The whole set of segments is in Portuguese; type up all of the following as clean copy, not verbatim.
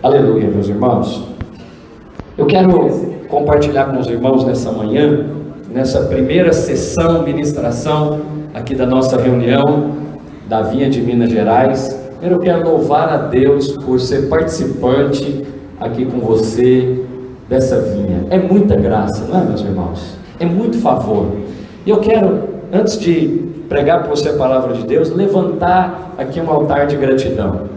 Aleluia, meus irmãos. Eu quero compartilhar com os irmãos nessa manhã, nessa primeira sessão, ministração aqui da nossa reunião da Vinha de Minas Gerais. Eu quero louvar a Deus por ser participante aqui com você dessa vinha. É muita graça, não é, meus irmãos? É muito favor. E eu quero, antes de pregar para você a palavra de Deus, levantar aqui um altar de gratidão.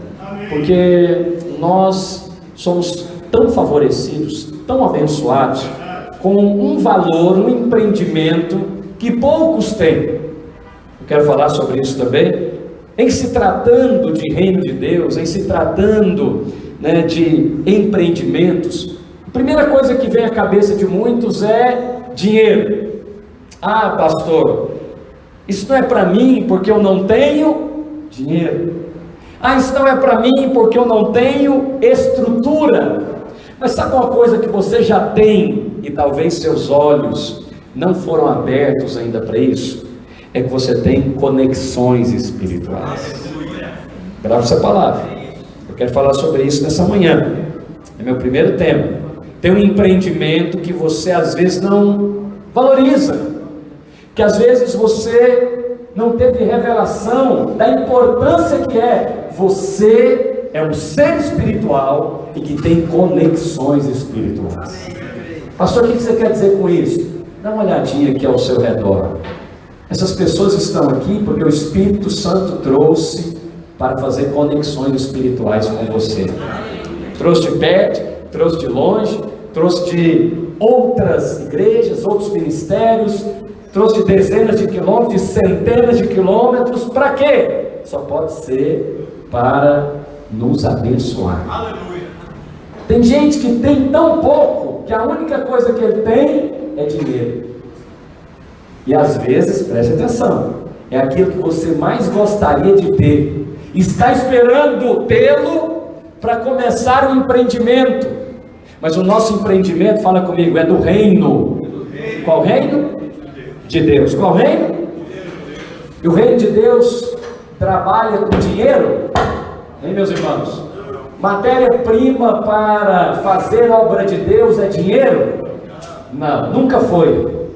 Porque nós somos tão favorecidos, tão abençoados, com um valor, um empreendimento que poucos têm. Eu quero falar sobre isso também. Em se tratando de reino de Deus, em se tratando, de empreendimentos, a primeira coisa que vem à cabeça de muitos é dinheiro. Ah, pastor, isso não é para mim porque eu não tenho dinheiro. Ah, isso não é para mim porque eu não tenho estrutura. Mas sabe uma coisa que você já tem e talvez seus olhos não foram abertos ainda para isso? É que você tem conexões espirituais. Grave essa palavra. Eu quero falar sobre isso nessa manhã. É meu primeiro tema. Tem um empreendimento que você às vezes não valoriza, que às vezes você não teve revelação da importância que é. Você é um ser espiritual e que tem conexões espirituais. Pastor, o que você quer dizer com isso? Dá uma olhadinha aqui ao seu redor. Essas pessoas estão aqui porque o Espírito Santo trouxe para fazer conexões espirituais com você. Trouxe de perto, trouxe de longe, trouxe de outras igrejas, outros ministérios, trouxe de dezenas de quilômetros, de centenas de quilômetros. Para quê? Só pode ser para nos abençoar. Aleluia. Tem gente que tem tão pouco que a única coisa que ele tem é dinheiro. E às vezes, preste atenção, é aquilo que você mais gostaria de ter, está esperando tê-lo para começar o empreendimento. Mas o nosso empreendimento, fala comigo, é do reino. Qual reino? De Deus. Qual reino? E o reino de Deus trabalha com dinheiro, hein, meus irmãos? Matéria-prima para fazer a obra de Deus é dinheiro? Não, nunca foi.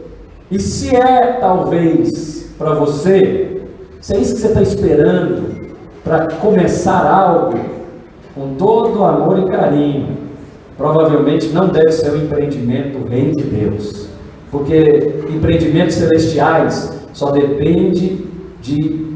E se é, talvez, para você, se é isso que você está esperando para começar algo com todo amor e carinho, provavelmente não deve ser um empreendimento do reino de Deus, porque empreendimentos celestiais só depende de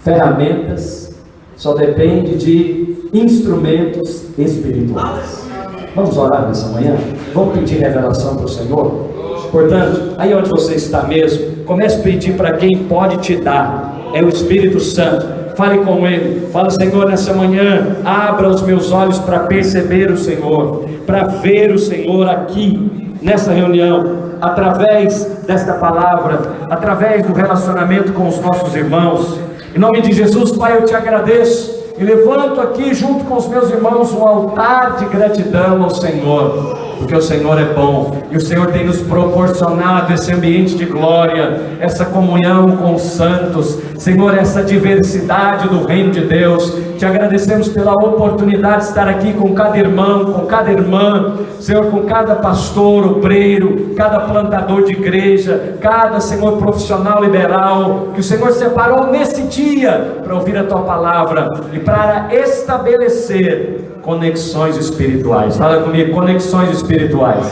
ferramentas, só depende de instrumentos espirituais. Vamos orar nessa manhã? Vamos pedir revelação para o Senhor? Portanto, aí onde você está mesmo, comece a pedir para quem pode te dar, é o Espírito Santo. Fale com Ele, fala: Senhor, nessa manhã, abra os meus olhos para perceber o Senhor, para ver o Senhor aqui, nessa reunião, através desta palavra, através do relacionamento com os nossos irmãos. Em nome de Jesus, Pai, eu te agradeço e levanto aqui junto com os meus irmãos um altar de gratidão ao Senhor, porque o Senhor é bom e o Senhor tem nos proporcionado esse ambiente de glória, essa comunhão com os santos, Senhor, essa diversidade do reino de Deus. Te agradecemos pela oportunidade de estar aqui com cada irmão, com cada irmã, Senhor, com cada pastor, obreiro, cada plantador de igreja, cada, Senhor, profissional liberal, que o Senhor separou nesse dia para ouvir a Tua palavra e para estabelecer conexões espirituais. Fala comigo, conexões espirituais.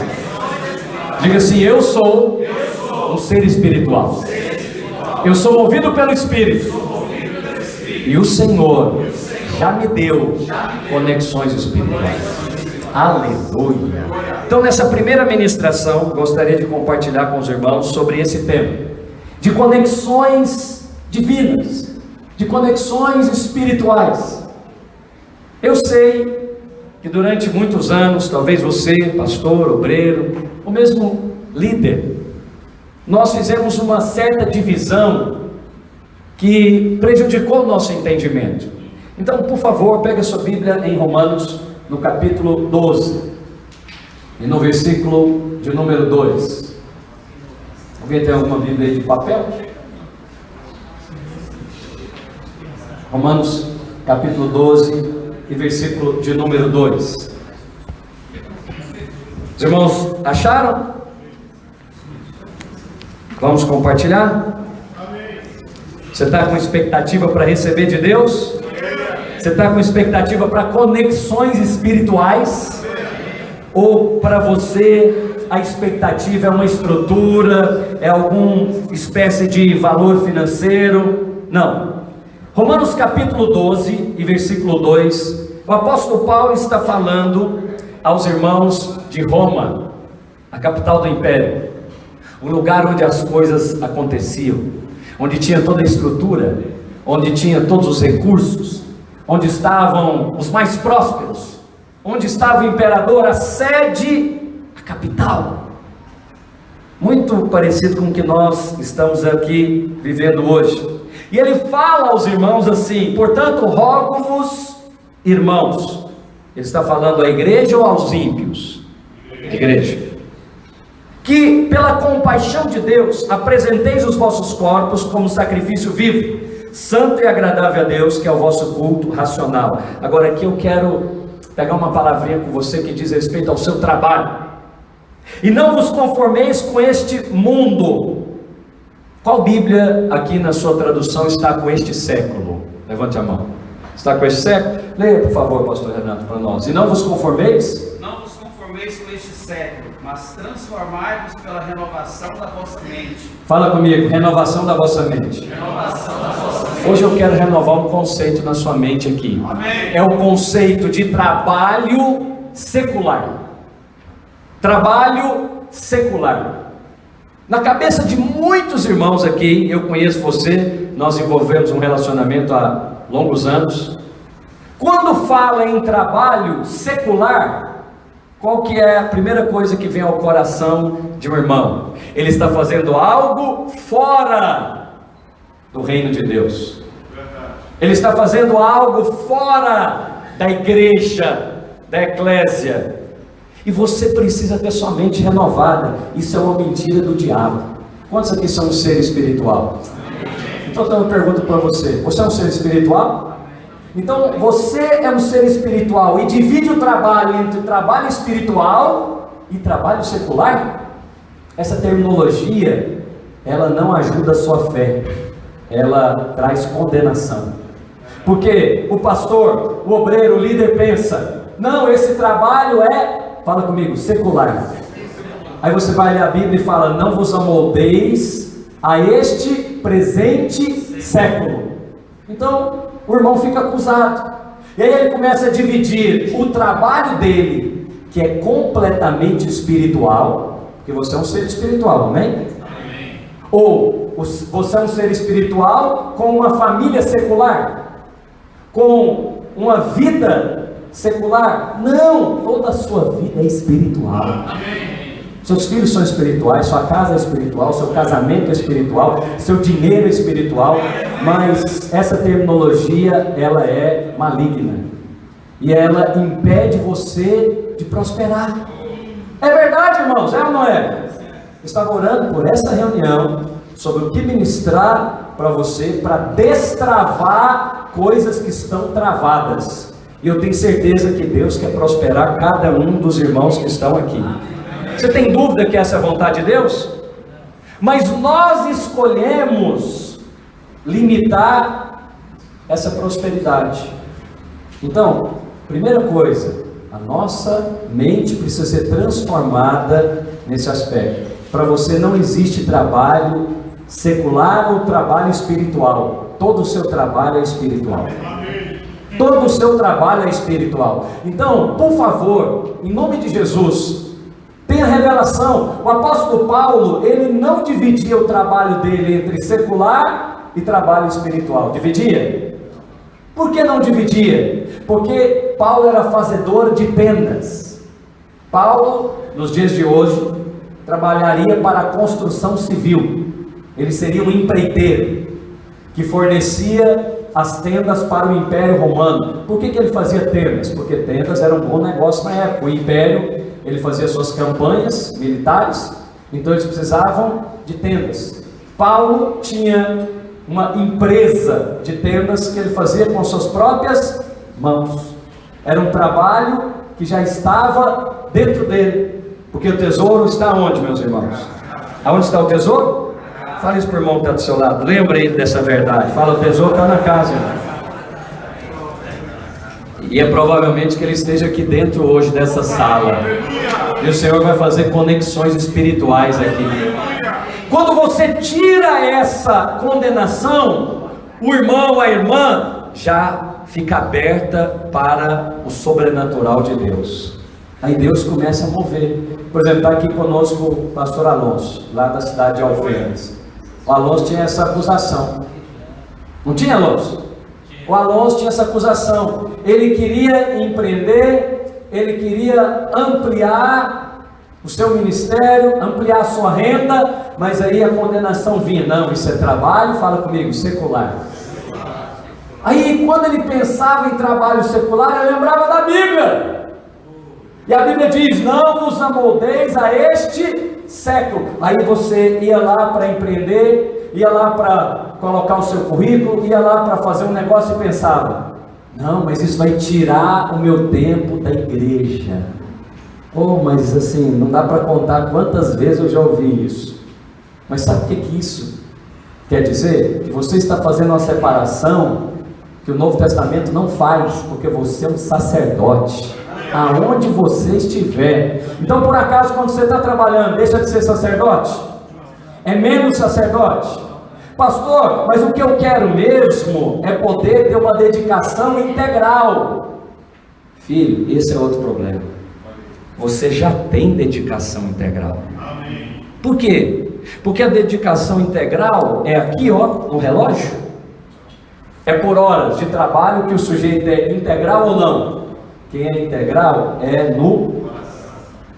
Diga assim: eu sou um ser espiritual. Eu sou movido pelo Espírito. E o Senhor já me deu conexões espirituais. Aleluia. Então, nessa primeira ministração, gostaria de compartilhar com os irmãos sobre esse tema de conexões divinas, de conexões espirituais. Eu sei que durante muitos anos, talvez você, pastor, obreiro, ou mesmo líder, nós fizemos uma certa divisão que prejudicou o nosso entendimento. Então, por favor, pegue a sua Bíblia em Romanos, no capítulo 12, e no versículo de número 2. Alguém tem alguma Bíblia aí de papel? Romanos, capítulo 12, e versículo de número 2. Os irmãos acharam? Vamos compartilhar? Você está com expectativa para receber de Deus? Você está com expectativa para conexões espirituais? Ou para você a expectativa é uma estrutura, é alguma espécie de valor financeiro? Não. Romanos capítulo 12 e versículo 2, o apóstolo Paulo está falando aos irmãos de Roma, a capital do império, o lugar onde as coisas aconteciam, onde tinha toda a estrutura, onde tinha todos os recursos, onde estavam os mais prósperos, onde estava o imperador, a sede, a capital. Muito parecido com o que nós estamos aqui vivendo hoje. E ele fala aos irmãos assim: portanto, rogo-vos, irmãos. Ele está falando à igreja ou aos ímpios? Igreja. Que pela compaixão de Deus apresenteis os vossos corpos como sacrifício vivo, santo e agradável a Deus, que é o vosso culto racional. Agora aqui eu quero pegar uma palavrinha com você que diz respeito ao seu trabalho. E não vos conformeis com este mundo. Qual Bíblia aqui na sua tradução está com este século? Levante a mão. Está com este século? Leia por favor, pastor Renato, para nós. E não vos conformeis? Não vos conformeis com este século, mas transformai-vos pela renovação da vossa mente. Fala comigo, renovação da vossa mente. Renovação da vossa mente. Hoje eu quero renovar um conceito na sua mente aqui. Amém. É o conceito de trabalho secular. Trabalho secular. Na cabeça de muitos irmãos aqui, eu conheço você, nós envolvemos um relacionamento há longos anos. Quando fala em trabalho secular, qual que é a primeira coisa que vem ao coração de um irmão? Ele está fazendo algo fora do reino de Deus. Ele está fazendo algo fora da igreja, da eclésia. E você precisa ter sua mente renovada. Isso é uma mentira do diabo. Quantos aqui são um ser espiritual? Então eu tenho uma pergunta para você. Você é um ser espiritual? Então você é um ser espiritual e divide o trabalho entre trabalho espiritual e trabalho secular? Essa terminologia, ela não ajuda a sua fé. Ela traz condenação. Porque o pastor, o obreiro, o líder pensa: não, esse trabalho é... Fala comigo, secular. Aí você vai ler a Bíblia e fala: não vos amoldeis a este presente século. Então o irmão fica acusado. E aí ele começa a dividir o trabalho dele, que é completamente espiritual, porque você é um ser espiritual, amém? Amém. Ou você é um ser espiritual com uma família secular, com uma vida secular. Não, toda a sua vida é espiritual. Amém. Seus filhos são espirituais, sua casa é espiritual, seu casamento é espiritual, seu dinheiro é espiritual, mas essa terminologia, ela é maligna e ela impede você de prosperar. É verdade, irmãos, é ou não é? Eu estava orando por essa reunião sobre o que ministrar para você, para destravar coisas que estão travadas. E eu tenho certeza que Deus quer prosperar cada um dos irmãos que estão aqui. Você tem dúvida que essa é a vontade de Deus? Mas nós escolhemos limitar essa prosperidade. Então, primeira coisa, a nossa mente precisa ser transformada nesse aspecto. Para você não existe trabalho secular ou trabalho espiritual. Todo o seu trabalho é espiritual. Todo o seu trabalho é espiritual. Então, por favor, em nome de Jesus, tenha revelação. O apóstolo Paulo, ele não dividia o trabalho dele entre secular e trabalho espiritual. Dividia? Por que não dividia? Porque Paulo era fazedor de tendas. Paulo, nos dias de hoje, trabalharia para a construção civil. Ele seria um empreiteiro que fornecia as tendas para o Império Romano. Por que ele fazia tendas? Porque tendas eram um bom negócio na época. O Império, ele fazia suas campanhas militares, então eles precisavam de tendas. Paulo tinha uma empresa de tendas que ele fazia com suas próprias mãos. Era um trabalho que já estava dentro dele. Porque o tesouro está onde, meus irmãos? Aonde está o tesouro? Fala isso para o irmão que está do seu lado. Lembra ele dessa verdade. Fala, o tesouro está na casa, irmão. E é provavelmente que ele esteja aqui dentro hoje dessa sala. E o Senhor vai fazer conexões espirituais aqui. Quando você tira essa condenação, o irmão, a irmã, já fica aberta para o sobrenatural de Deus. Aí Deus começa a mover. Por exemplo, está aqui conosco o pastor Alonso, lá da cidade de Alfenas. O Alonso tinha essa acusação. Não tinha, Alonso? O Alonso tinha essa acusação. Ele queria empreender, ele queria ampliar o seu ministério, ampliar a sua renda, mas aí a condenação vinha. Não, isso é trabalho, fala comigo, secular. Aí quando ele pensava em trabalho secular, ele lembrava da Bíblia. E a Bíblia diz, não vos amoldeis a este século. Aí você ia lá para empreender, ia lá para colocar o seu currículo, ia lá para fazer um negócio e pensava, não, mas isso vai tirar o meu tempo da igreja. Oh, mas assim, não dá para contar quantas vezes eu já ouvi isso. Mas sabe o que isso quer dizer? Que você está fazendo uma separação que o Novo Testamento não faz, porque você é um sacerdote, aonde você estiver. Então, por acaso, quando você está trabalhando, deixa de ser sacerdote? É menos sacerdote? Pastor, mas o que eu quero mesmo é poder ter uma dedicação integral. Filho, esse é outro problema. Você já tem dedicação integral. Por quê? Porque a dedicação integral é aqui, ó, no relógio. É por horas de trabalho que o sujeito é integral ou não? Quem é integral é no...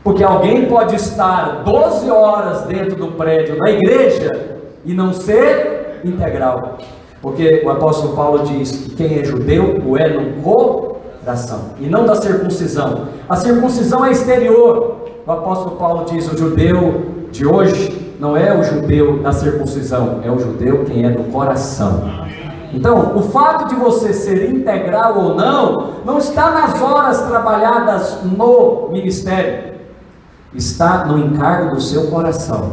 Porque alguém pode estar 12 horas dentro do prédio da igreja e não ser integral. Porque o apóstolo Paulo diz que quem é judeu o é no coração e não da circuncisão. A circuncisão é exterior. O apóstolo Paulo diz, o judeu de hoje não é o judeu da circuncisão, é o judeu quem é do coração. Então, o fato de você ser integral ou não está nas horas trabalhadas no ministério, está no encargo do seu coração.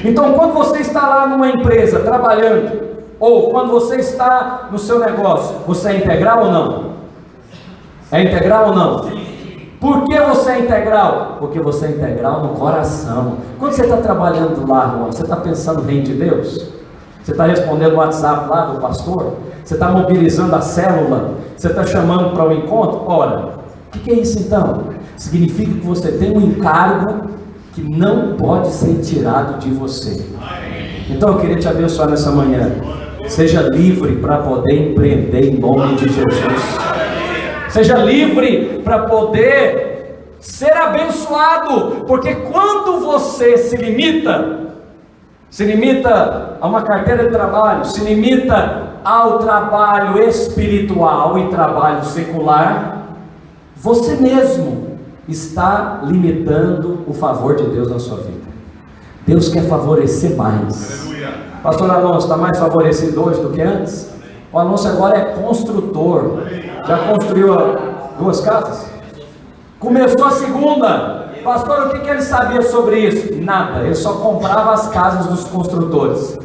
Então, quando você está lá numa empresa trabalhando, ou quando você está no seu negócio, você é integral ou não? É integral ou não? Por que você é integral? Porque você é integral no coração. Quando você está trabalhando lá, irmão, você está pensando no reino de Deus? Você está respondendo o WhatsApp lá do pastor? Você está mobilizando a célula? Você está chamando para o encontro? Ora, o que é isso então? Significa que você tem um encargo que não pode ser tirado de você. Então eu queria te abençoar nessa manhã. Seja livre para poder empreender em nome de Jesus. Seja livre para poder ser abençoado. Porque quando você se limita a uma carteira de trabalho, se limita ao trabalho espiritual e trabalho secular, você mesmo está limitando o favor de Deus na sua vida. Deus quer favorecer mais. Aleluia. Pastor Alonso está mais favorecido hoje do que antes? O Alonso agora é construtor. Já construiu 2 casas? Começou a segunda. Pastor, o que ele sabia sobre isso? Nada, ele só comprava as casas dos construtores.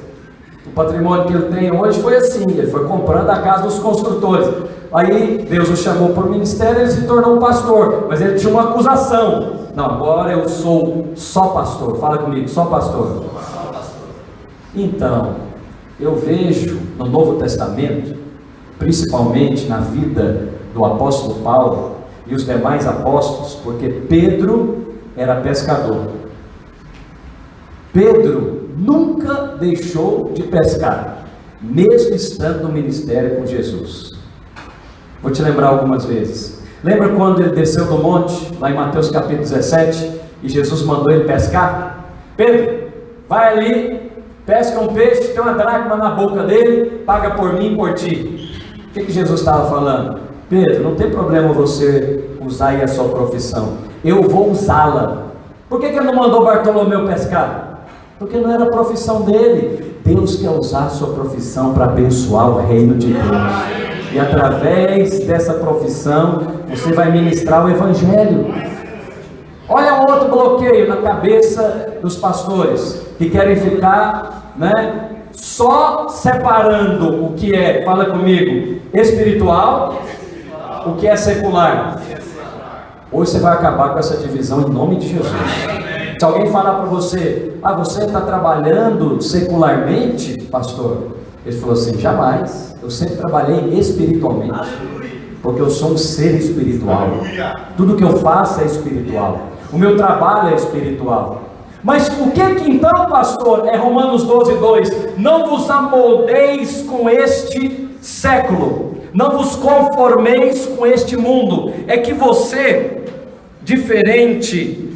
O patrimônio que ele tem hoje foi assim, ele foi comprando a casa dos construtores. Aí Deus o chamou para o ministério, ele se tornou um pastor, mas ele tinha uma acusação. Não, agora eu sou só pastor. Fala comigo, só pastor. Então, eu vejo no Novo Testamento, principalmente na vida do apóstolo Paulo e os demais apóstolos, porque Pedro era pescador. Pedro nunca deixou de pescar, mesmo estando no ministério com Jesus. Vou te lembrar algumas vezes. Lembra quando ele desceu do monte, lá em Mateus capítulo 17, e Jesus mandou ele pescar? Pedro, vai ali, pesca um peixe, tem uma dracma na boca dele, paga por mim e por ti. O que Jesus estava falando? Pedro, não tem problema você usar aí a sua profissão, eu vou usá-la. Por que ele não mandou Bartolomeu pescar? Porque não era a profissão dele. Deus quer usar a sua profissão para abençoar o reino de Deus. E através dessa profissão, Você vai ministrar o Evangelho. Olha um outro bloqueio na cabeça dos pastores que querem ficar, só separando o que é, fala comigo, espiritual, o que é secular. Hoje você vai acabar com essa divisão em nome de Jesus. Se alguém falar para você, você está trabalhando secularmente, pastor? Ele falou assim, jamais. Eu sempre trabalhei espiritualmente, porque eu sou um ser espiritual. Tudo que eu faço é espiritual. O meu trabalho é espiritual. Mas o que então, pastor, é Romanos 12:2? Não vos amoldeis com este século, não vos conformeis com este mundo. É que você, diferente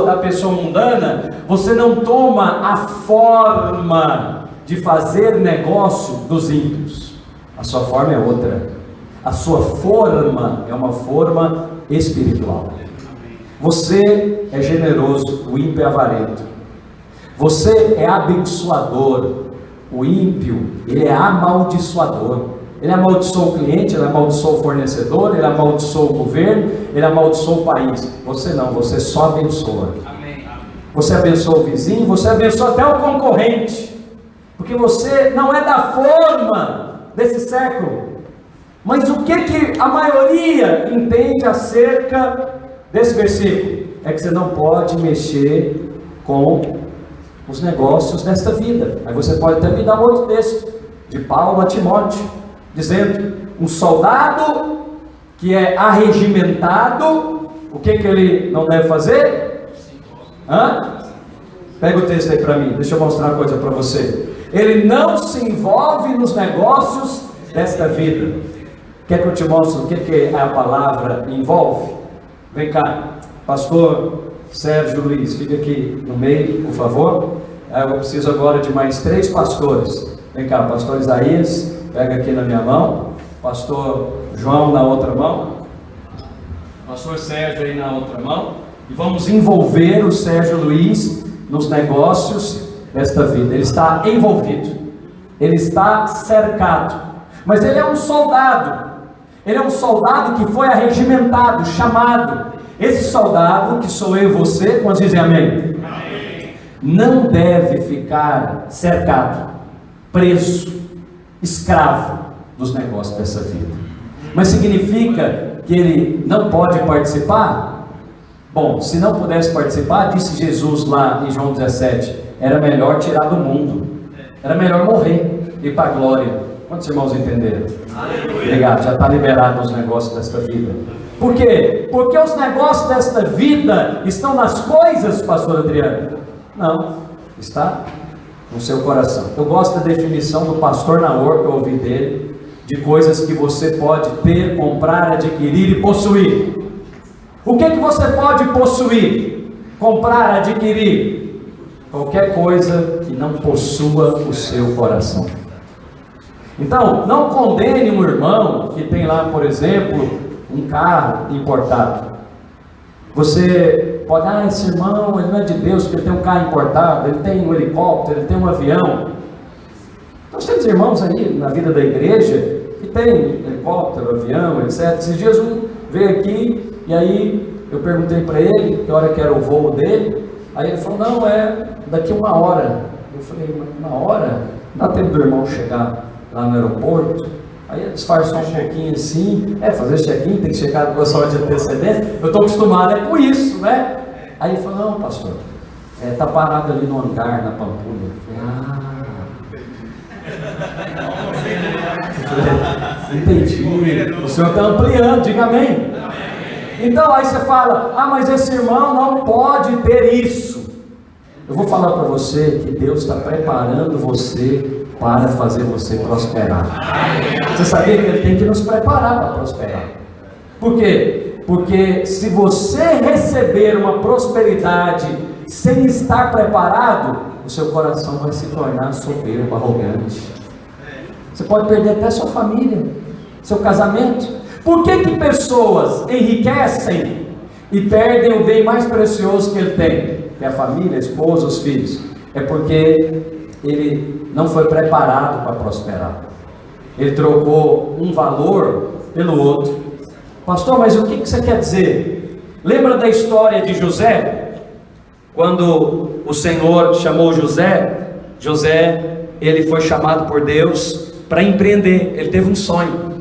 da pessoa mundana, você não toma a forma de fazer negócio dos ímpios. A sua forma é outra. A sua forma é uma forma espiritual. Você é generoso, o ímpio é avarento. Você é abençoador, o ímpio, ele é amaldiçoador. Ele amaldiçoa o cliente, ele amaldiçoa o fornecedor, ele amaldiçoa o governo, ele amaldiçoa o país. Você não, você só abençoa. Você abençoa o vizinho, você abençoa até o concorrente, porque você não é da forma desse século. Mas o que a maioria entende acerca desse versículo? É que você não pode mexer com os negócios desta vida. Aí você pode até me dar outro texto, de Paulo a Timóteo, dizendo, um soldado que é arregimentado, o que ele não deve fazer? Pega o texto aí para mim, deixa eu mostrar uma coisa para você. Ele não se envolve nos negócios desta vida. Quer que eu te mostre o que a palavra envolve? Vem cá, pastor Sérgio Luiz, fica aqui no meio, por favor. Eu preciso agora de mais 3 pastores. Vem cá, pastor Isaías, pega aqui na minha mão. Pastor João na outra mão. Pastor Sérgio aí na outra mão. E vamos envolver o Sérgio Luiz nos negócios desta vida. Ele está envolvido, ele está cercado, mas ele é um soldado. Ele é um soldado que foi arregimentado, chamado. Esse soldado, que sou eu e você, quando dizem amém? Amém, não deve ficar cercado, preso, escravo dos negócios dessa vida. Mas significa que ele não pode participar? Bom, se não pudesse participar, disse Jesus lá em João 17, era melhor tirar do mundo, era melhor morrer e ir para a glória. Quantos irmãos entenderam? Obrigado, já está liberado os negócios desta vida. Por quê? Porque os negócios desta vida estão nas coisas, pastor Adriano? Não, está no seu coração. Eu gosto da definição do pastor Naor, que eu ouvi dele, de coisas que você pode ter, comprar, adquirir e possuir. O que você pode possuir, comprar, adquirir? Qualquer coisa que não possua o seu coração. Então, não condene um irmão que tem lá, por exemplo, um carro importado. Você pode, esse irmão, ele não é de Deus, porque ele tem um carro importado, ele tem um helicóptero, ele tem um avião. Nós temos irmãos aí na vida da igreja que tem helicóptero, avião, etc. Esses dias um veio aqui, e aí eu perguntei para ele que hora que era o voo dele. Aí ele falou, não, é daqui 1 hora. Eu falei, 1 hora? Não dá tempo do irmão chegar lá no aeroporto? Aí ele disfarçou um pouquinho assim, fazer check-in, tem que chegar com 2 horas de antecedência. Eu estou acostumado com isso, né? Aí ele falou, não, pastor, está parado ali no hangar, na Pampulha. Entendi, o senhor está ampliando, diga amém. Então aí você fala, mas esse irmão não pode ter isso. Eu vou falar para você que Deus está preparando você para fazer você prosperar. Você sabia que Ele tem que nos preparar para prosperar? Por quê? Porque se você receber uma prosperidade sem estar preparado, o seu coração vai se tornar soberbo, arrogante. Você pode perder até sua família, seu casamento. Por que pessoas enriquecem e perdem o bem mais precioso que ele tem, que é a família, a esposa, os filhos? É porque ele não foi preparado para prosperar. Ele trocou um valor pelo outro. Pastor, mas o que você quer dizer? Lembra da história de José? Quando o Senhor chamou José, ele foi chamado por Deus para empreender. Ele teve um sonho.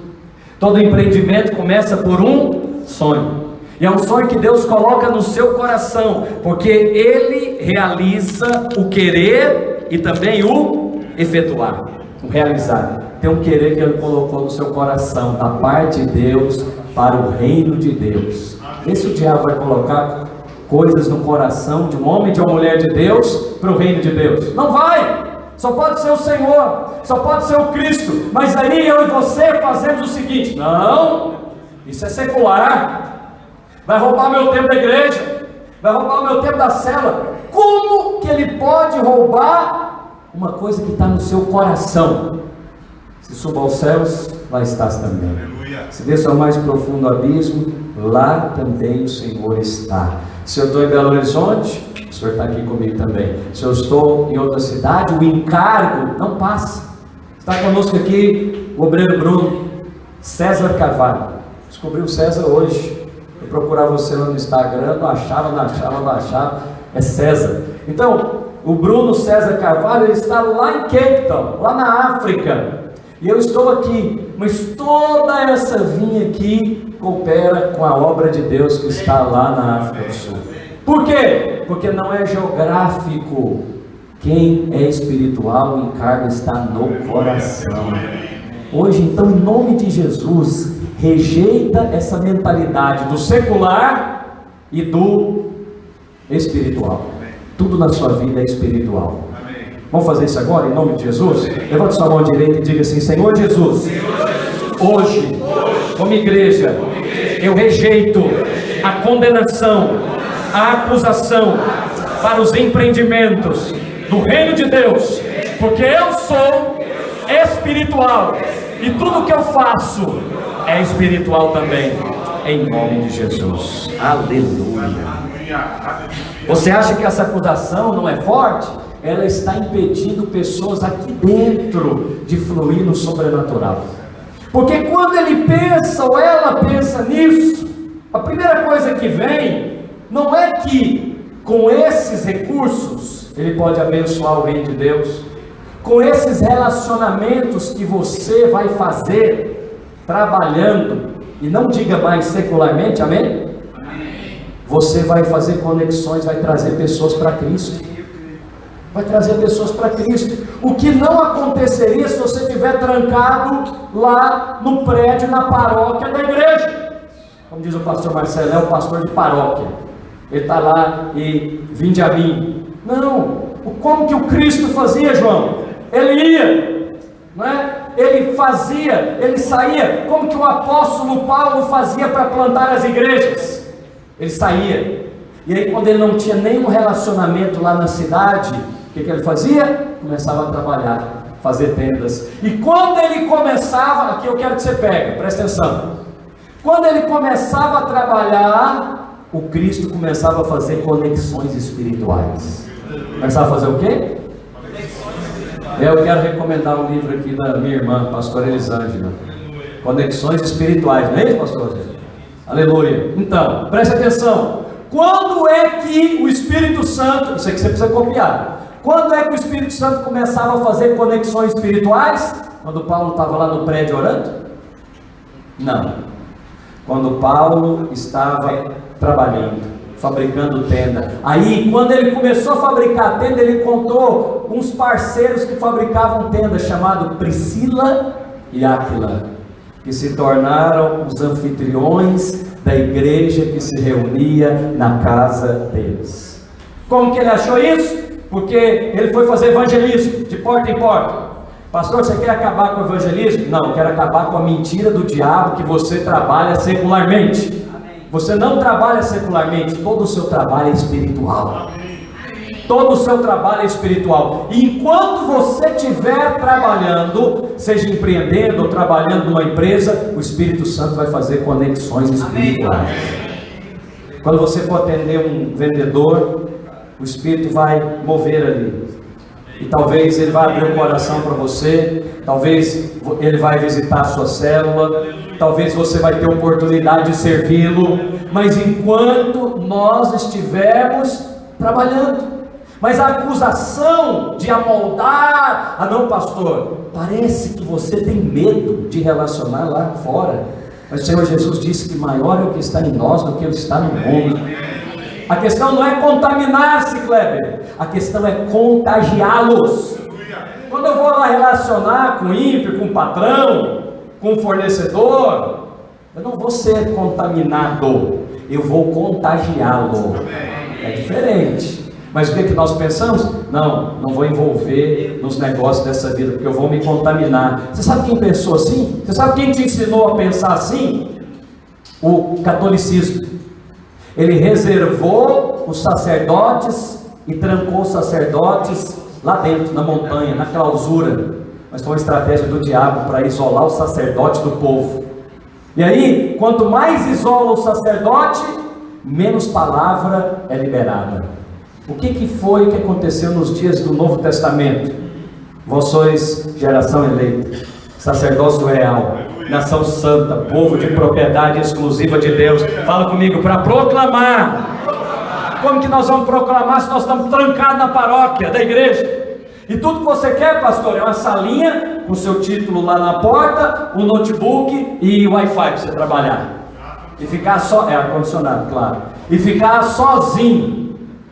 Todo empreendimento começa por um sonho, e é um sonho que Deus coloca no seu coração, porque Ele realiza o querer e também o efetuar, o realizar. Tem um querer que Ele colocou no seu coração, da parte de Deus, para o reino de Deus. Vê se o diabo vai colocar coisas no coração de um homem e de uma mulher de Deus, para o reino de Deus. Não vai! Só pode ser o Senhor, só pode ser o Cristo. Mas aí eu e você fazemos o seguinte: não, isso é secular, vai roubar meu tempo da igreja, vai roubar o meu tempo da célula. Como que ele pode roubar uma coisa que está no seu coração? Se suba aos céus, lá estás também. Se desça ao mais profundo abismo, lá também o Senhor está. Se eu estou em Belo Horizonte, o Senhor está aqui comigo também. Se eu estou em outra cidade, o encargo não passa. Está conosco aqui o obreiro Bruno César Carvalho. Descobri o César hoje. Eu procurava você lá no Instagram, não achava. É César. Então, o Bruno César Carvalho, ele está lá em Cape Town, lá na África. E eu estou aqui, mas toda essa vinha aqui coopera com a obra de Deus que está lá na África do Sul. Por quê? Porque não é geográfico. Quem é espiritual, o encargo está no coração. Hoje, então, em nome de Jesus, rejeita essa mentalidade do secular e do espiritual. Tudo na sua vida é espiritual. Vamos fazer isso agora, em nome de Jesus? Levante sua mão direita e diga assim: Senhor Jesus, hoje, como igreja, eu rejeito a condenação, a acusação para os empreendimentos do reino de Deus, porque eu sou espiritual e tudo que eu faço é espiritual também, em nome de Jesus. Aleluia. Você acha que essa acusação não é forte? Ela está impedindo pessoas aqui dentro de fluir no sobrenatural. Porque quando ele pensa ou ela pensa nisso, a primeira coisa que vem não é que com esses recursos ele pode abençoar o reino de Deus, com esses relacionamentos que você vai fazer trabalhando, e não diga mais secularmente, amém? Você vai fazer conexões, vai trazer pessoas para Cristo. Vai trazer pessoas para Cristo. O que não aconteceria se você estiver trancado lá no prédio, na paróquia da igreja. Como diz o pastor Marcelo, é o pastor de paróquia. Ele está lá e vinde a mim. Não. Como que o Cristo fazia, João? Ele ia, não é? Ele fazia, ele saía. Como que o apóstolo Paulo fazia para plantar as igrejas? Ele saía. E aí, quando ele não tinha nenhum relacionamento lá na cidade, o que ele fazia? Começava a trabalhar, fazer tendas. E quando ele começava, aqui eu quero que você pegue, presta atenção. Quando ele começava a trabalhar, o Cristo começava a fazer conexões espirituais. Começava a fazer o quê? Eu quero recomendar um livro aqui da minha irmã, pastora Elisângela. Conexões espirituais, não é isso, pastor? Aleluia. Então, presta atenção. Quando é que o Espírito Santo, isso aqui você precisa copiar. Quando é que o Espírito Santo começava a fazer conexões espirituais? Quando Paulo estava lá no prédio orando? Não. Quando Paulo estava trabalhando, fabricando tenda. Aí, quando ele começou a fabricar tenda, ele encontrou uns parceiros que fabricavam tenda, chamado Priscila e Áquila, que se tornaram os anfitriões da igreja que se reunia na casa deles. Como que ele achou isso? Porque ele foi fazer evangelismo de porta em porta. Pastor, você quer acabar com o evangelismo? Não, quero acabar com a mentira do diabo que você trabalha secularmente. Você não trabalha secularmente, todo o seu trabalho é espiritual. Todo o seu trabalho é espiritual. E enquanto você estiver trabalhando, seja empreendendo ou trabalhando numa empresa, o Espírito Santo vai fazer conexões espirituais. Quando você for atender um vendedor, o Espírito vai mover ali. E talvez Ele vai abrir o coração para você, talvez Ele vai visitar a sua célula, talvez você vai ter oportunidade de servi-lo, mas enquanto nós estivermos trabalhando. Mas a acusação de amoldar, não pastor, parece que você tem medo de relacionar lá fora, mas o Senhor Jesus disse que maior é o que está em nós do que o que está no mundo. A questão não é contaminar-se, Kleber, a questão é contagiá-los. Quando eu vou lá relacionar com o ímpio, com o patrão, com o fornecedor, eu não vou ser contaminado, eu vou contagiá-lo. É diferente. Mas o que nós pensamos? Não vou envolver nos negócios dessa vida, porque eu vou me contaminar. Você sabe quem pensou assim? Você sabe quem te ensinou a pensar assim? O catolicismo. Ele reservou os sacerdotes e trancou os sacerdotes lá dentro, na montanha, na clausura. Mas foi uma estratégia do diabo para isolar o sacerdote do povo. E aí, quanto mais isola o sacerdote, menos palavra é liberada. O que foi que aconteceu nos dias do Novo Testamento? Vós sois geração eleita, sacerdócio real, nação santa, povo de propriedade exclusiva de Deus. Fala comigo, para proclamar. Como que nós vamos proclamar se nós estamos trancados na paróquia da igreja? E tudo que você quer, pastor, é uma salinha com seu título lá na porta, um notebook e Wi-Fi para você trabalhar. E ficar só, ar-condicionado, claro. E ficar sozinho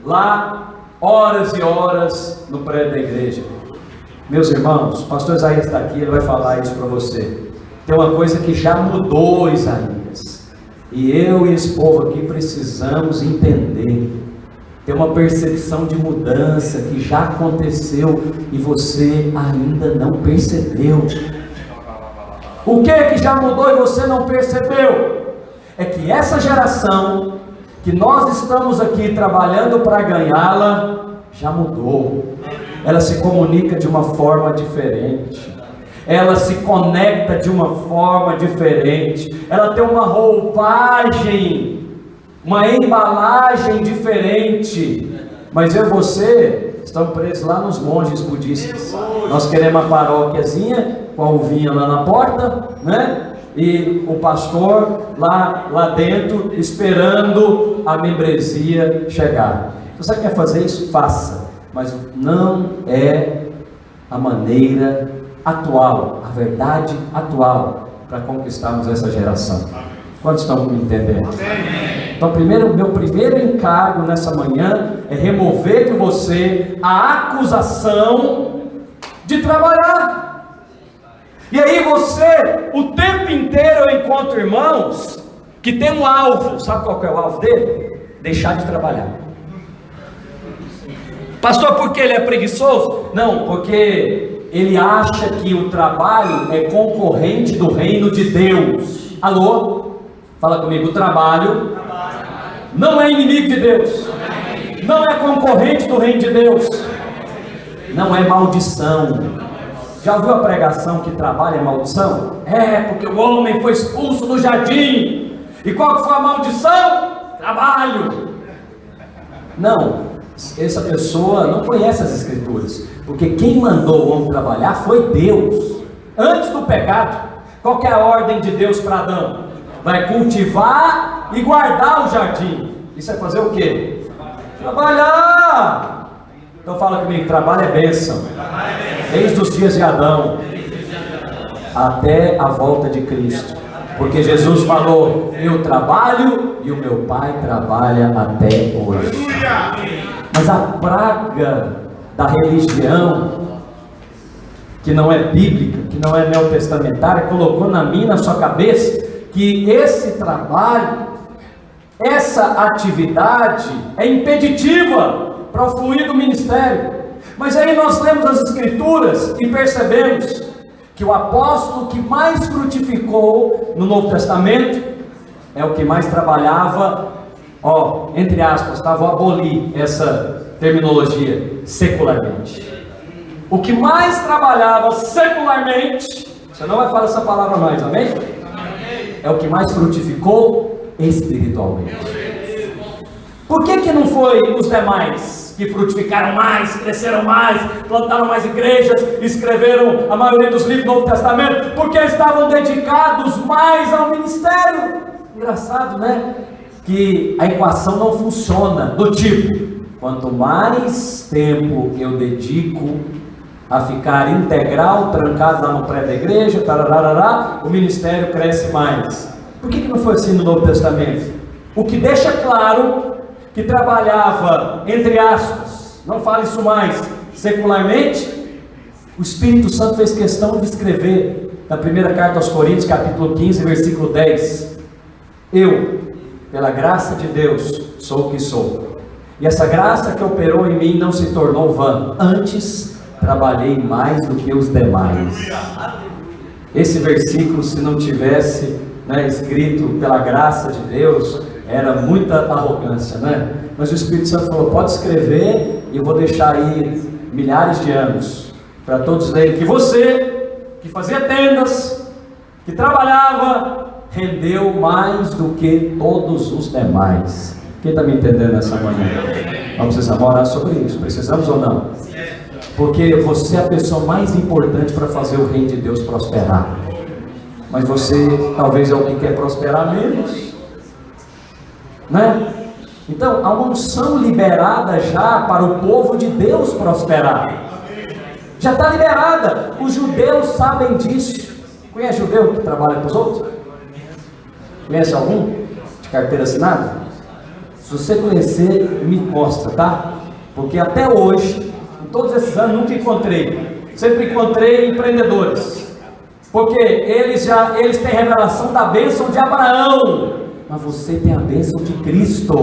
lá, horas e horas no prédio da igreja. Meus irmãos, o pastor Isaías está aqui, ele vai falar isso para você. Tem uma coisa que já mudou, Isaías, e eu e esse povo aqui precisamos entender. Tem uma percepção de mudança que já aconteceu e você ainda não percebeu. O que já mudou e você não percebeu? É que essa geração que nós estamos aqui trabalhando para ganhá-la, já mudou. Ela se comunica de uma forma diferente, ela se conecta de uma forma diferente, ela tem uma roupagem, uma embalagem diferente. Mas eu e você estamos presos lá nos monges budistas. Nós queremos uma paróquiazinha com a uvinha lá na porta, né? E o pastor lá dentro esperando a membresia chegar. Se você quer fazer isso, faça, mas não é a maneira atual, a verdade atual para conquistarmos essa geração. Quantos estão me entendendo? Então, meu primeiro encargo nessa manhã é remover de você a acusação de trabalhar. E aí você, o tempo inteiro eu encontro irmãos que tem um alvo. Sabe qual que é o alvo dele? Deixar de trabalhar. Pastor, por que ele é preguiçoso? Não, porque ele acha que o trabalho é concorrente do reino de Deus. Alô? Fala comigo, o trabalho não é inimigo de Deus, não é concorrente do reino de Deus, não é maldição. Já ouviu a pregação que trabalho é maldição? É, porque o homem foi expulso do jardim. E qual que foi a maldição? Trabalho. Não, essa pessoa não conhece as escrituras, porque quem mandou o homem trabalhar foi Deus. Antes do pecado, qual que é a ordem de Deus para Adão? Vai cultivar e guardar o jardim. Isso é fazer o quê? Trabalhar. Então fala comigo, trabalho é bênção. Desde os dias de Adão até a volta de Cristo. Porque Jesus falou, eu trabalho e o meu Pai trabalha até hoje. Mas a praga da religião, que não é bíblica, que não é neotestamentária, colocou na minha, na sua cabeça, que esse trabalho, essa atividade é impeditiva para o fluir do ministério. Mas aí nós lemos as escrituras e percebemos que o apóstolo que mais frutificou no Novo Testamento é o que mais trabalhava, entre aspas, vou abolir essa terminologia, secularmente. O que mais trabalhava secularmente, você não vai falar essa palavra mais, amém? É o que mais frutificou espiritualmente. Por que não foi os demais que frutificaram mais, cresceram mais, plantaram mais igrejas, escreveram a maioria dos livros do Novo Testamento? Porque estavam dedicados mais ao ministério. Engraçado, né? Que a equação não funciona do tipo: quanto mais tempo eu dedico a ficar integral, trancado lá no prédio da igreja, tararará, o ministério cresce mais. Por que não foi assim no Novo Testamento? O que deixa claro que trabalhava, entre aspas, não fale isso mais, secularmente, o Espírito Santo fez questão de escrever na primeira carta aos Coríntios, capítulo 15, versículo 10: eu, pela graça de Deus, sou o que sou, e essa graça que operou em mim não se tornou vã, antes trabalhei mais do que os demais. Esse versículo, se não tivesse escrito pela graça de Deus, era muita arrogância, né? Mas o Espírito Santo falou: pode escrever, e eu vou deixar aí milhares de anos para todos lerem que você, que fazia tendas, que trabalhava, rendeu mais do que todos os demais. Quem está me entendendo nessa manhã? Vamos precisar orar sobre isso. Precisamos ou não? Porque você é a pessoa mais importante para fazer o reino de Deus prosperar. Mas você talvez é o que quer prosperar menos, né? Então há uma unção liberada já para o povo de Deus prosperar. Já está liberada. Os judeus sabem disso. Conhece judeu que trabalha com os outros? Conhece algum? De carteira assinada? Se você conhecer, me mostra, tá? Porque até hoje, em todos esses anos, nunca encontrei. Sempre encontrei empreendedores. Porque eles têm revelação da bênção de Abraão. Mas você tem a bênção de Cristo.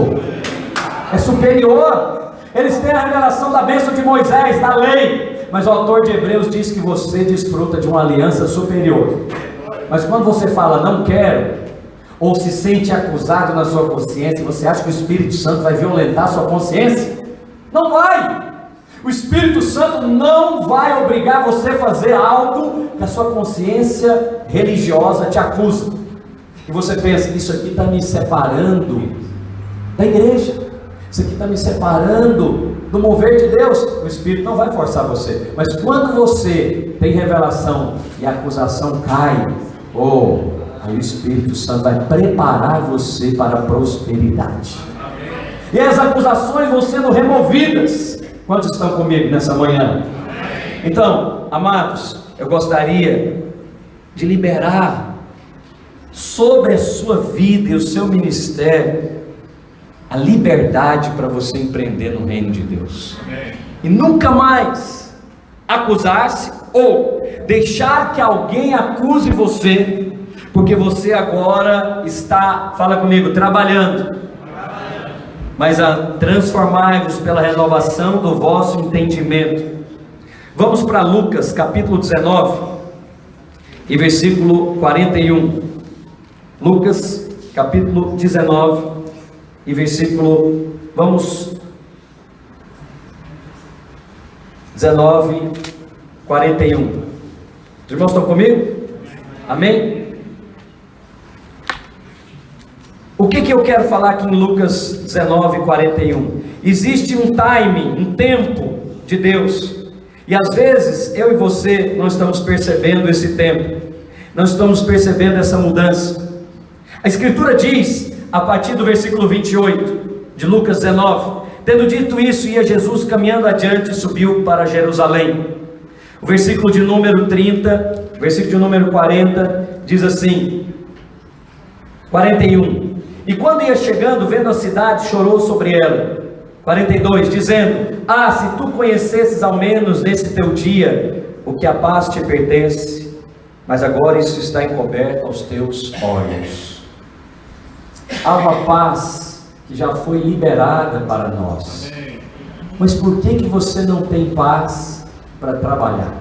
É superior. Eles têm a revelação da bênção de Moisés, da lei. Mas o autor de Hebreus diz que você desfruta de uma aliança superior. Mas quando você fala não quero, ou se sente acusado na sua consciência, você acha que o Espírito Santo vai violentar a sua consciência? Não vai! O Espírito Santo não vai obrigar você a fazer algo que a sua consciência religiosa te acusa. E você pensa: isso aqui está me separando da igreja, isso aqui está me separando do mover de Deus. O Espírito não vai forçar você. Mas quando você tem revelação e a acusação cai, aí o Espírito Santo vai preparar você para a prosperidade. E as acusações vão sendo removidas. Quantos estão comigo nessa manhã? Então, amados, eu gostaria de liberar sobre a sua vida e o seu ministério a liberdade para você empreender no reino de Deus. E nunca mais acusar-se ou deixar que alguém acuse você, porque você agora está, fala comigo, trabalhando. Mas a transformai-vos pela renovação do vosso entendimento. Vamos para Lucas capítulo 19 e versículo 41. Lucas capítulo 19 e versículo, vamos, 19, 41. Os irmãos estão comigo? Amém? O que eu quero falar aqui em Lucas 19, 41? Existe um time, um tempo de Deus, e às vezes eu e você não estamos percebendo esse tempo, não estamos percebendo essa mudança. A Escritura diz, a partir do versículo 28 de Lucas 19: tendo dito isso, ia Jesus caminhando adiante e subiu para Jerusalém. O versículo de número 30, versículo de número 40, diz assim, 41: e quando ia chegando, vendo a cidade, chorou sobre ela. 42, dizendo: ah, se tu conhecesses ao menos nesse teu dia o que a paz te pertence, mas agora isso está encoberto aos teus olhos. Há uma paz que já foi liberada para nós. Mas por que você não tem paz para trabalhar?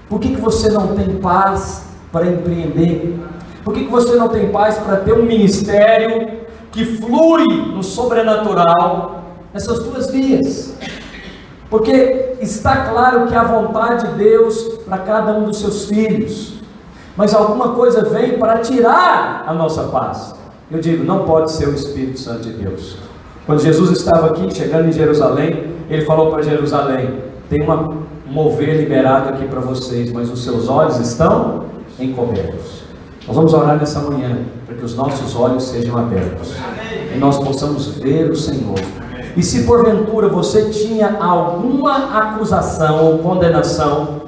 Por que você não tem paz para empreender? Por que você não tem paz para ter um ministério que flui no sobrenatural? Essas duas vias. Porque está claro que há vontade de Deus para cada um dos seus filhos, mas alguma coisa vem para tirar a nossa paz. Eu digo, não pode ser o Espírito Santo de Deus. Quando Jesus estava aqui, chegando em Jerusalém, ele falou para Jerusalém: tem uma mover liberado aqui para vocês, mas os seus olhos estão encobertos. Nós vamos orar nessa manhã para que os nossos olhos sejam abertos e nós possamos ver o Senhor. E se porventura você tinha alguma acusação ou condenação,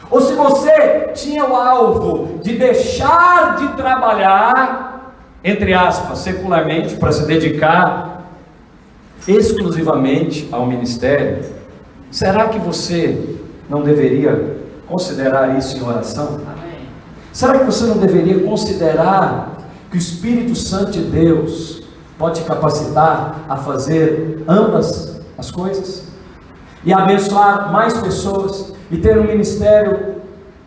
ou se você tinha o alvo de deixar de trabalhar, entre aspas, secularmente, para se dedicar exclusivamente ao ministério, será que você não deveria considerar isso em oração? Amém. Será que você não deveria considerar que o Espírito Santo de Deus pode te capacitar a fazer ambas as coisas? E abençoar mais pessoas, e ter um ministério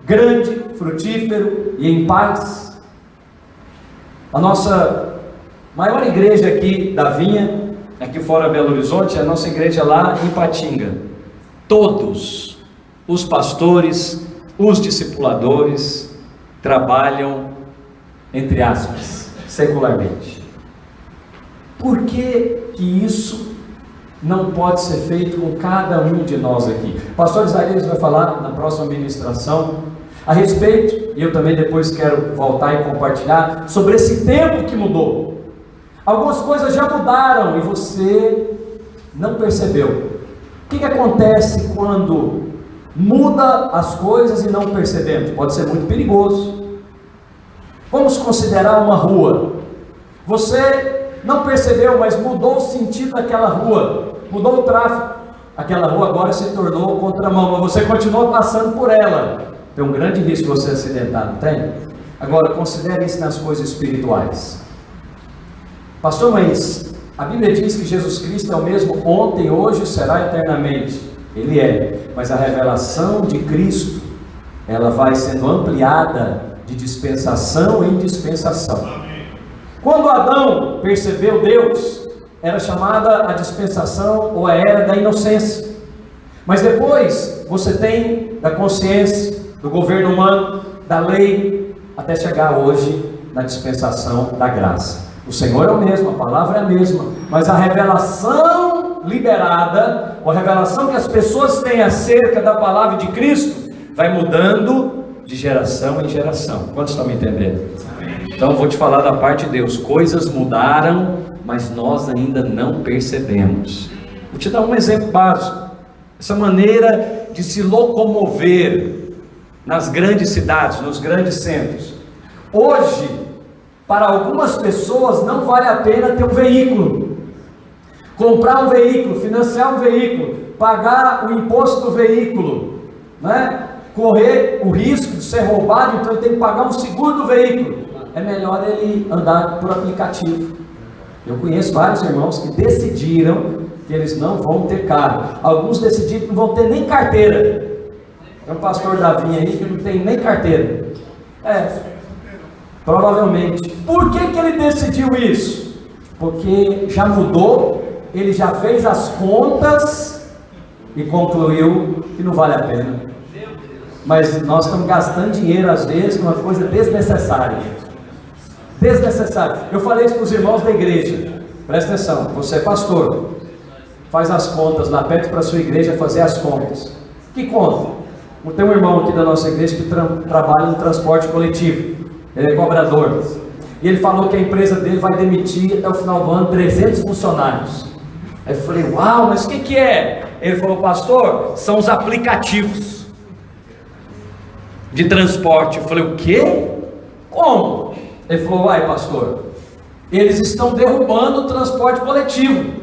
grande, frutífero e em paz? A nossa maior igreja aqui da Vinha, aqui fora Belo Horizonte, é a nossa igreja lá em Patinga. Todos os pastores, os discipuladores trabalham, entre aspas, secularmente. Por que isso não pode ser feito com cada um de nós aqui? O pastor Isaías vai falar na próxima ministração a respeito, e eu também depois quero voltar e compartilhar sobre esse tempo que mudou. Algumas coisas já mudaram e você não percebeu. O que acontece quando muda as coisas e não percebemos? Pode ser muito perigoso. Vamos considerar uma rua. Você não percebeu, mas mudou o sentido daquela rua, mudou o tráfego. Aquela rua agora se tornou contramão, mas você continua passando por ela. Tem um grande risco de você acidentar, não tem? Agora, considere isso nas coisas espirituais. Pastor, mas a Bíblia diz que Jesus Cristo é o mesmo ontem, hoje e será eternamente. Ele é, mas a revelação de Cristo, ela vai sendo ampliada de dispensação em dispensação. Quando Adão percebeu Deus, era chamada a dispensação ou a era da inocência. Mas depois você tem da consciência, do governo humano, da lei, até chegar hoje na dispensação da graça. O Senhor é o mesmo, a palavra é a mesma, mas a revelação liberada, ou a revelação que as pessoas têm acerca da palavra de Cristo, vai mudando de geração em geração. Quantos estão me entendendo? Então eu vou te falar da parte de Deus. Coisas mudaram, mas nós ainda não percebemos. Vou te dar um exemplo básico. Essa maneira de se locomover nas grandes cidades, nos grandes centros. Hoje, para algumas pessoas não vale a pena ter um veículo, comprar um veículo, financiar um veículo, pagar o imposto do veículo, né? Correr o risco de ser roubado, então ele tem que pagar um seguro do veículo. É melhor ele andar por aplicativo. Eu conheço vários irmãos que decidiram que eles não vão ter carro. Alguns decidiram que não vão ter nem carteira. Tem um pastor da Vinha aí que não tem nem carteira. Provavelmente. Por que ele decidiu isso? Porque já mudou, ele já fez as contas e concluiu que não vale a pena. Mas nós estamos gastando dinheiro às vezes numa coisa desnecessária. Desnecessário. Eu falei isso para os irmãos da igreja. Presta atenção, você é pastor, faz as contas lá, pede para a sua igreja fazer as contas. Que conta? Tem um irmão aqui da nossa igreja que trabalha no transporte coletivo. Ele é cobrador. E ele falou que a empresa dele vai demitir até o final do ano 300 funcionários. Aí eu falei, uau, mas o que é? Ele falou, pastor, são os aplicativos de transporte. Eu falei, o quê? Como? Ele falou, uai, pastor, eles estão derrubando o transporte coletivo. Eu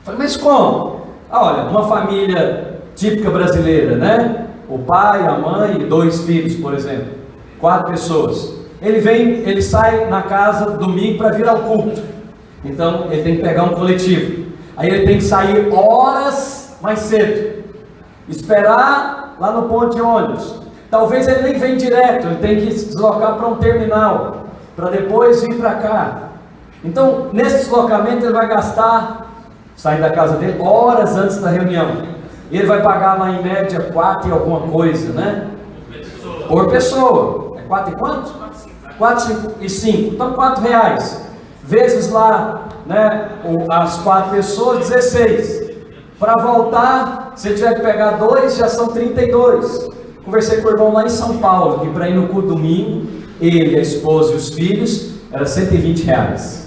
falei, mas como? Olha, uma família típica brasileira, né? O pai, a mãe e 2 filhos, por exemplo, 4 pessoas. Ele sai na casa domingo para vir ao culto. Então ele tem que pegar um coletivo. Aí ele tem que sair horas mais cedo, esperar lá no ponto de ônibus. Talvez ele nem venha direto, ele tem que se deslocar para um terminal, para depois vir para cá. Então nesse deslocamento ele vai gastar, sair da casa dele, horas antes da reunião. E ele vai pagar lá em média 4 e alguma coisa, né? Por pessoa. É 4 e quanto? 4 e 5. Então R$4. Vezes lá né, as 4 pessoas, 16. Para voltar, se tiver que pegar 2, já são 32. Conversei com o irmão lá em São Paulo, que para ir no culto domingo, ele, a esposa e os filhos, era R$120.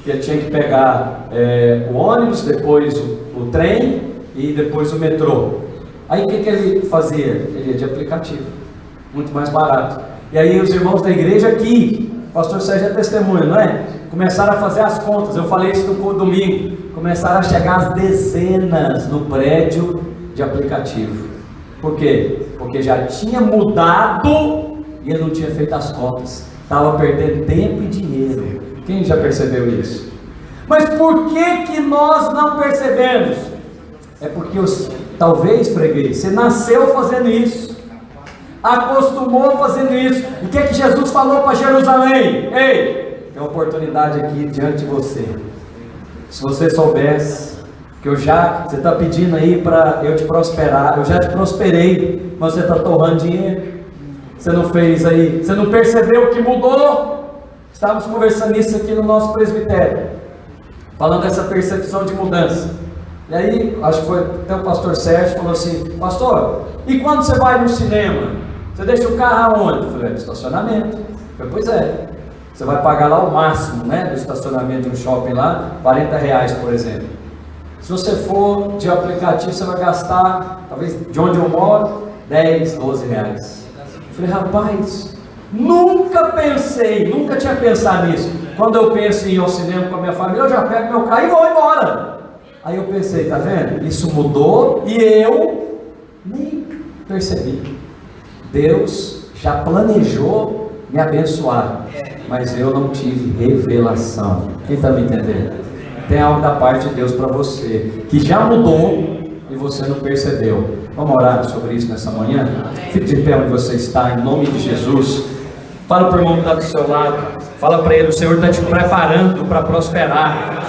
Ele tinha que pegar o ônibus, depois o trem e depois o metrô. Aí o que ele fazia? Ele ia de aplicativo, muito mais barato. E aí os irmãos da igreja aqui, o pastor Sérgio é testemunha, não é? Começaram a fazer as contas, eu falei isso no culto domingo, começaram a chegar as dezenas no prédio de aplicativo. Por quê? Porque já tinha mudado e ele não tinha feito as contas, estava perdendo tempo e dinheiro. Quem já percebeu isso? Mas por que nós não percebemos? É porque talvez, freguês, você nasceu fazendo isso, acostumou fazendo isso. O que Jesus falou para Jerusalém? Ei, tem uma oportunidade aqui diante de você. Se você soubesse que você está pedindo aí para eu te prosperar, eu já te prosperei, mas você está torrando dinheiro, você não fez aí, você não percebeu que mudou. Estávamos conversando isso aqui no nosso presbitério, falando dessa percepção de mudança. E aí, acho que foi até o pastor Sérgio falou assim: pastor, e quando você vai no cinema, você deixa o carro aonde? Eu falei: no estacionamento. Eu falei: pois é, você vai pagar lá o máximo, né, do estacionamento de um shopping lá, R$40, por exemplo. Se você for de aplicativo, você vai gastar, talvez de onde eu moro, R$10, R$12. Eu falei: rapaz, nunca tinha pensado nisso. Quando eu penso em ir ao cinema com a minha família, eu já pego meu carro e vou embora. Aí eu pensei: tá vendo? Isso mudou e eu nem percebi. Deus já planejou me abençoar, mas eu não tive revelação. Quem está me entendendo? Tem algo da parte de Deus para você, que já mudou e você não percebeu. Vamos orar sobre isso nessa manhã? Fique de pé onde você está, em nome de Jesus. Fala para o irmão que está do seu lado. Fala para ele: o Senhor está te preparando para prosperar.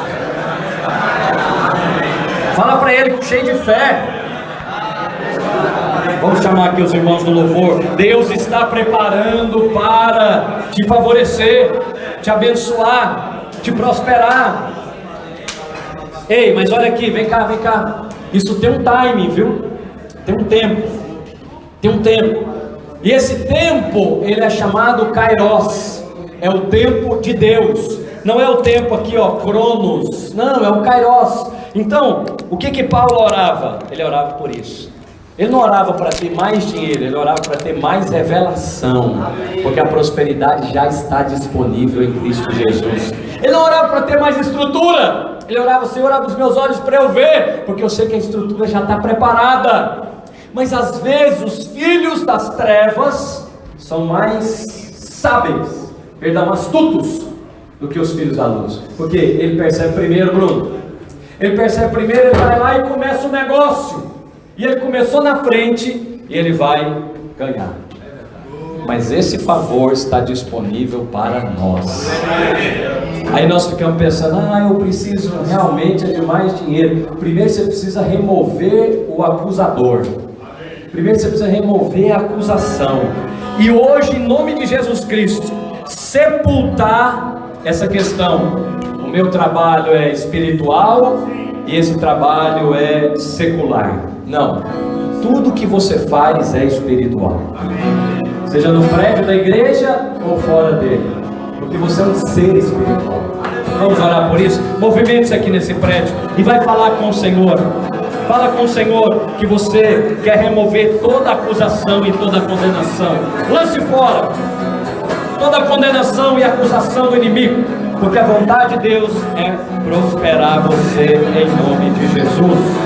Fala para ele cheio de fé. Vamos chamar aqui os irmãos do louvor. Deus está preparando para te favorecer, te abençoar, te prosperar. Ei, mas olha aqui, vem cá. Isso tem um timing, viu? Tem um tempo. E esse tempo, ele é chamado Kairos. É o tempo de Deus. Não é o tempo aqui, ó, Cronos. Não, é o Kairos. Então, o que Paulo orava? Ele orava por isso. Ele não orava para ter mais dinheiro, ele orava para ter mais revelação, porque a prosperidade já está disponível em Cristo Jesus. Ele não orava para ter mais estrutura, ele orava: Senhor, abre os meus olhos para eu ver, porque eu sei que a estrutura já está preparada. Mas às vezes os filhos das trevas são mais sábeis, astutos, do que os filhos da luz. Porque ele percebe primeiro, Bruno, ele vai lá e começa o negócio. E ele começou na frente e ele vai ganhar. Mas esse favor está disponível para nós. Aí nós ficamos pensando: eu preciso realmente de mais dinheiro. Primeiro você precisa remover o acusador. Primeiro você precisa remover a acusação. E hoje, em nome de Jesus Cristo, sepultar essa questão. O meu trabalho é espiritual e esse trabalho é secular. Não, tudo que você faz é espiritual, seja no prédio da igreja ou fora dele, porque você é um ser espiritual. Vamos orar por isso? Movimente-se aqui nesse prédio e vai falar com o Senhor. Fala com o Senhor que você quer remover toda acusação e toda condenação. Lance fora toda condenação e acusação do inimigo, porque a vontade de Deus é prosperar você em nome de Jesus.